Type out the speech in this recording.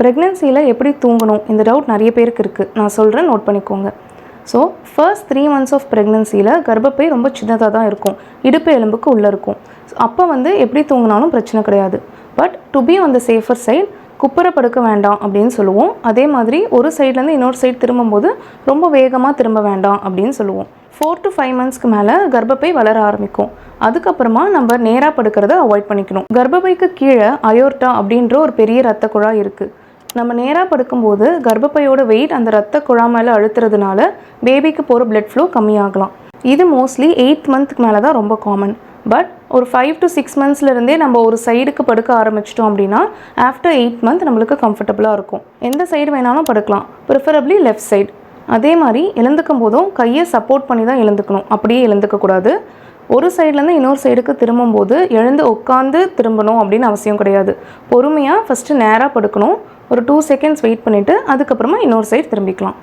ப்ரெக்னென்சியில் எப்படி தூங்கணும் இந்த டவுட் நிறைய பேருக்கு இருக்குது. நான் சொல்கிறேன், நோட் பண்ணிக்கோங்க. ஸோ ஃபர்ஸ்ட் 3 months ஆஃப் ப்ரெக்னென்சியில் கர்ப்பப்பை ரொம்ப சின்னதாக தான் இருக்கும், இடுப்பு எலும்புக்கு உள்ளே இருக்கும். அப்போ எப்படி தூங்கினாலும் பிரச்சனை கிடையாது. But to be on the safer side குப்புற படுக்க வேண்டாம் அப்படின்னு சொல்லுவோம். அதே மாதிரி ஒரு சைட்லேருந்து இன்னொரு சைடு திரும்பும்போது ரொம்ப வேகமாக திரும்ப வேண்டாம் அப்படின்னு சொல்லுவோம். 4 to 5 monthsக்கு மேலே கர்ப்பப்பை வளர ஆரம்பிக்கும். அதுக்கப்புறமா நம்ம நேராக படுக்கிறத அவாய்ட் பண்ணிக்கணும். கர்ப்பப்பைக்கு கீழே அயோர்ட்டா அப்படின்ற ஒரு பெரிய ரத்த குழாய் இருக்குது. நம்ம நேராக படுக்கும்போது கர்ப்பப்பையோட வெயிட் அந்த ரத்த குழாய் மேலே அழுத்துறதுனால பேபிக்கு போகிற பிளட் ஃப்ளோ கம்மியாகலாம். இது மோஸ்ட்லி 8th monthக்கு மேலே தான் ரொம்ப காமன். பட் ஒரு 5 to 6 monthsலேருந்தே நம்ம ஒரு சைடுக்கு படுக்க ஆரம்பிச்சிட்டோம் அப்படின்னா ஆஃப்டர் 8th month நம்மளுக்கு கம்ஃபர்டபுளாக இருக்கும். எந்த சைடு வேணாலும் படுக்கலாம், ப்ரிஃபரபிளி லெஃப்ட் சைடு. அதே மாதிரி எழுந்துக்கும் போதும் கையை சப்போர்ட் பண்ணி தான் எழுந்துக்கணும், அப்படியே எழுந்துக்கக்கூடாது. ஒரு சைட்லேருந்து இன்னொரு சைடுக்கு திரும்பும்போது எழுந்து உட்காந்து திரும்பணும் அப்படின்னு அவசியம் கிடையாது. பொறுமையாக ஃபஸ்ட்டு நேராக படுக்கணும். ஒரு 2 seconds வெயிட் பண்ணிவிட்டு அதுக்கப்புறமா இன்னொரு சைடு திரும்பிக்கலாம்.